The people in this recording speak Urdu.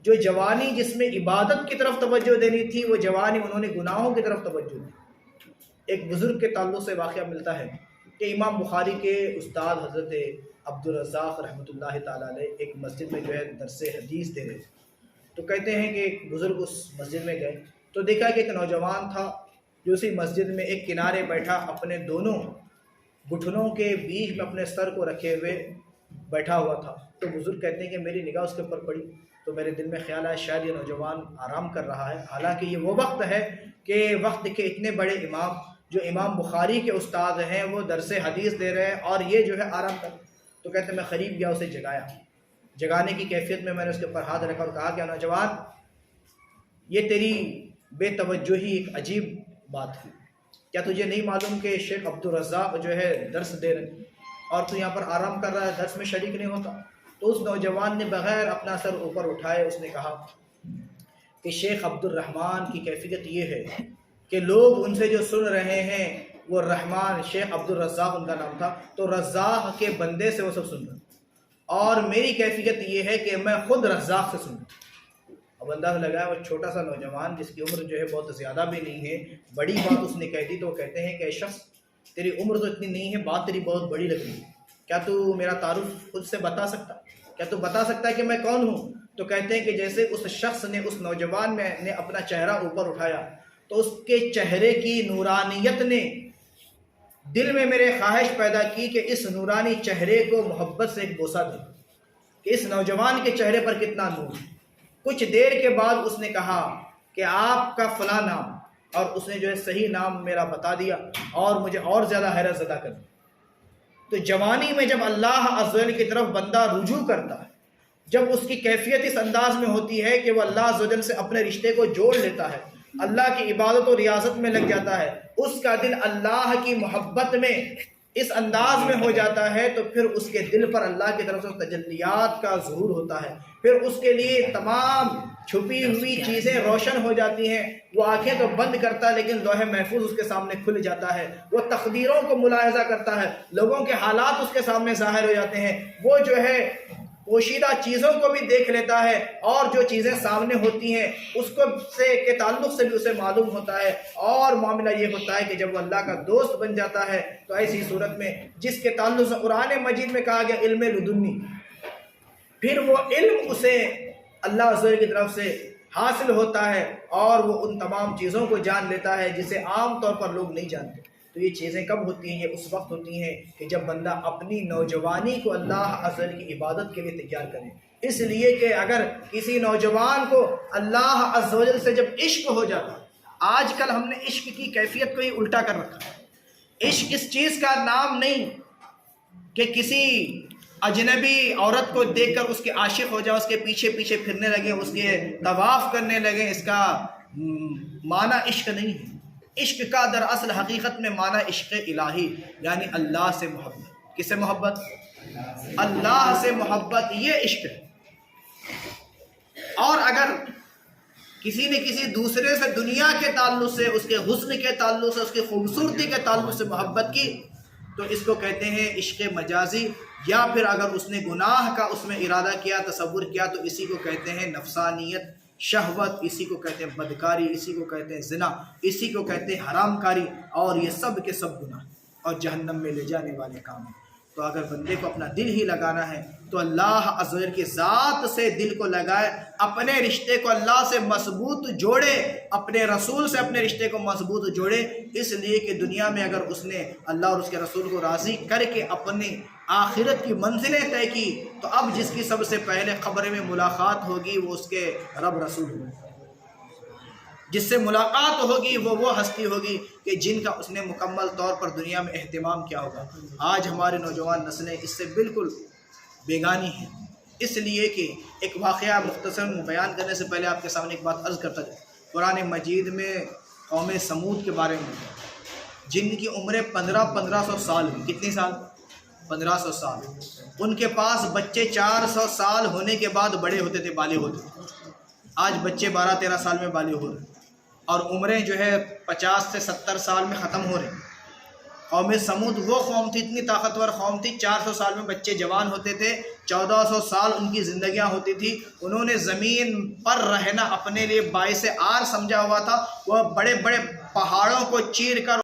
جو جوانی جس میں عبادت کی طرف توجہ دینی تھی وہ جوانی انہوں نے گناہوں کی طرف توجہ دی۔ ایک بزرگ کے تعلق سے واقعہ ملتا ہے کہ امام بخاری کے استاد حضرت عبدالرزاق رحمۃ اللہ تعالیٰ علیہ ایک مسجد میں جو ہے درس حدیث دے رہے تھے، تو کہتے ہیں کہ ایک بزرگ اس مسجد میں گئے تو دیکھا کہ ایک نوجوان تھا جو اسی مسجد میں ایک کنارے بیٹھا اپنے دونوں گھٹنوں کے بیچ میں اپنے سر کو رکھے ہوئے بیٹھا ہوا تھا۔ تو بزرگ کہتے ہیں کہ میری نگاہ اس کے اوپر پڑی تو میرے دل میں خیال آیا شاید یہ نوجوان آرام کر رہا ہے، حالانکہ یہ وہ وقت ہے کہ وقت کے اتنے بڑے امام جو امام بخاری کے استاد ہیں وہ درس حدیث دے رہے ہیں اور یہ جو ہے آرام کر۔ تو کہتے ہیں میں قریب گیا، اسے جگایا، جگانے کی کیفیت میں میں نے اس کے اوپر ہاتھ رکھا اور کہا کہ نوجوان یہ تیری بے توجہی ایک عجیب بات ہے، کیا تجھے نہیں معلوم کہ شیخ عبدالرزاق جو ہے درس دے رہے ہیں اور تو یہاں پر آرام کر رہا ہے، درس میں شریک نہیں ہوتا؟ تو اس نوجوان نے بغیر اپنا سر اوپر اٹھائے اس نے کہا کہ شیخ عبدالرحمن کی کیفیت یہ ہے کہ لوگ ان سے جو سن رہے ہیں وہ رحمان، شیخ عبدالرزاق ان کا نام تھا، تو رزاق کے بندے سے وہ سب سن رہے ہیں، اور میری کیفیت یہ ہے کہ میں خود رزاق سے سن رہا ہوں۔ اب اندازہ لگایا وہ چھوٹا سا نوجوان جس کی عمر جو ہے بہت زیادہ بھی نہیں ہے، بڑی بات اس نے کہہ دی، تو وہ کہتے ہیں کہ اے شخص تیری عمر تو اتنی نہیں ہے، بات تیری بہت بڑی لگ رہی ہے، کیا تو میرا تعارف خود سے بتا سکتا، کیا تو بتا سکتا ہے کہ میں کون ہوں؟ تو کہتے ہیں کہ جیسے اس شخص نے، اس نوجوان نے اپنا چہرہ اوپر اٹھایا تو اس کے چہرے کی نورانیت نے دل میں میرے خواہش پیدا کی کہ اس نورانی چہرے کو محبت سے ایک بوسہ دے کہ اس نوجوان کے چہرے پر کتنا نور ہے۔ کچھ دیر کے بعد اس نے کہا کہ آپ کا فلاں نام، اور اس نے جو ہے صحیح نام میرا بتا دیا اور مجھے اور زیادہ حیرت زدہ کر دیا۔ تو جوانی میں جب اللہ عز و جل کی طرف بندہ رجوع کرتا ہے، جب اس کی کیفیت اس انداز میں ہوتی ہے کہ وہ اللہ عز و جل سے اپنے رشتے کو جوڑ لیتا ہے، اللہ کی عبادت و ریاضت میں لگ جاتا ہے، اس کا دل اللہ کی محبت میں اس انداز میں ہو جاتا ہے، تو پھر اس کے دل پر اللہ کی طرف سے تجلیات کا ظہور ہوتا ہے، پھر اس کے لیے تمام چھپی ہوئی چیزیں روشن ہو جاتی ہیں۔ وہ آنکھیں تو بند کرتا ہے لیکن لوح محفوظ اس کے سامنے کھل جاتا ہے، وہ تقدیروں کو ملاحظہ کرتا ہے، لوگوں کے حالات اس کے سامنے ظاہر ہو جاتے ہیں، وہ جو ہے پوشیدہ چیزوں کو بھی دیکھ لیتا ہے، اور جو چیزیں سامنے ہوتی ہیں اس کو کے تعلق سے بھی اسے معلوم ہوتا ہے۔ اور معاملہ یہ ہوتا ہے کہ جب وہ اللہ کا دوست بن جاتا ہے تو ایسی صورت میں جس کے تعلق سے قرآن مجید میں کہا گیا علم لدنی، پھر وہ علم اسے اللہ عز و جل کی طرف سے حاصل ہوتا ہے اور وہ ان تمام چیزوں کو جان لیتا ہے جسے عام طور پر لوگ نہیں جانتے۔ تو یہ چیزیں کب ہوتی ہیں؟ یہ اس وقت ہوتی ہیں کہ جب بندہ اپنی نوجوانی کو اللہ عز و جل کی عبادت کے لیے تیار کرے۔ اس لیے کہ اگر کسی نوجوان کو اللہ عز و جل سے جب عشق ہو جاتا، آج کل ہم نے عشق کی کیفیت کو ہی الٹا کر رکھا ہے۔ عشق اس چیز کا نام نہیں کہ کسی اجنبی عورت کو دیکھ کر اس کے عاشق ہو جائے، اس کے پیچھے پیچھے پھرنے لگے، اس کے طواف کرنے لگے، اس کا معنی عشق نہیں ہے۔ عشق کا دراصل حقیقت میں معنی عشق الہی، یعنی اللہ سے محبت۔ کس سے محبت؟ اللہ سے محبت، یہ عشق ہے۔ اور اگر کسی نے کسی دوسرے سے دنیا کے تعلق سے، اس کے حسن کے تعلق سے، اس کی خوبصورتی کے تعلق سے محبت کی تو اس کو کہتے ہیں عشق مجازی، یا پھر اگر اس نے گناہ کا اس میں ارادہ کیا، تصور کیا، تو اسی کو کہتے ہیں نفسانیت، شہوت، اسی کو کہتے ہیں بدکاری، اسی کو کہتے ہیں زنا، اسی کو کہتے ہیں حرام کاری، اور یہ سب کے سب گناہ اور جہنم میں لے جانے والے کام ہیں۔ تو اگر بندے کو اپنا دل ہی لگانا ہے تو اللہ عز و جل کی ذات سے دل کو لگائے، اپنے رشتے کو اللہ سے مضبوط جوڑے، اپنے رسول سے اپنے رشتے کو مضبوط جوڑے، اس لیے کہ دنیا میں اگر اس نے اللہ اور اس کے رسول کو راضی کر کے اپنی آخرت کی منزلیں طے کی، تو اب جس کی سب سے پہلے قبر میں ملاقات ہوگی وہ اس کے رب رسول ہوگی، جس سے ملاقات ہوگی وہ ہستی ہوگی کہ جن کا اس نے مکمل طور پر دنیا میں اہتمام کیا ہوگا۔ آج ہمارے نوجوان نسلیں اس سے بالکل بیگانی ہیں، اس لیے کہ ایک واقعہ مختصر بیان کرنے سے پہلے آپ کے سامنے ایک بات عرض کرتا جاؤں۔ قرآن مجید میں قوم سمود کے بارے میں جن کی عمریں 1500 سال ہوئی، کتنی سال؟ 1500 سال۔ ان کے پاس بچے 400 سال ہونے کے بعد بڑے ہوتے تھے، بالغ ہوتے تھے۔ آج بچے 12-13 سال میں بالغ ہو رہے ہیں اور عمریں جو ہے 50 سے 70 سال میں ختم ہو رہے ہیں۔ قوم سمود وہ قوم تھی، اتنی طاقتور قوم تھی، 400 سال میں بچے جوان ہوتے تھے، 1400 سال ان کی زندگیاں ہوتی تھی. انہوں نے زمین پر رہنا اپنے لیے باعث عار سمجھا ہوا تھا. وہ بڑے بڑے پہاڑوں کو چیر کر